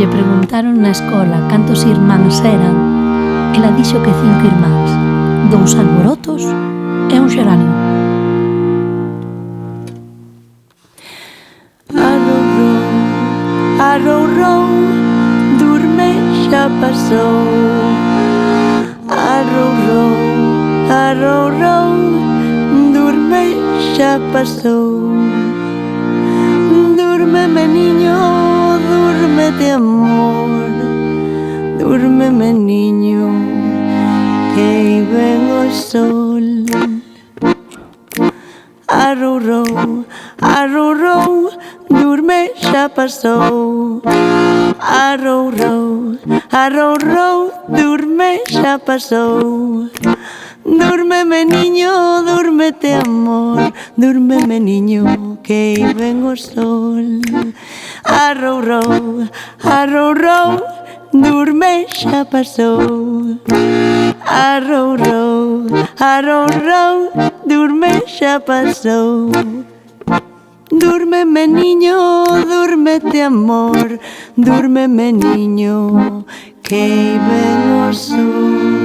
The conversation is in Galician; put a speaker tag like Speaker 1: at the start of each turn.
Speaker 1: lle preguntaron na escola cantos irmáns eran, ela dixo que 5 irmáns, 2 alborotos e un xeranio.
Speaker 2: Arrow, row, durme, xa pasou. Arrow, row, durme, xa pasou. Durme, meniño, dúrmete, amor. Durme, meniño, que aí ven o sol. Arrow, row, durme, xa pasou. Arrow, row, durme, xa pasou. Durme, meniño, dúrmete, amor. Durme, meniño, que aí ven o sol. Arrow, row, durme, xa pasou. Arrow, row, durme, xa pasou. Durme, meniño, dúrmete, amor. Durme, meniño, que aí ven o sol.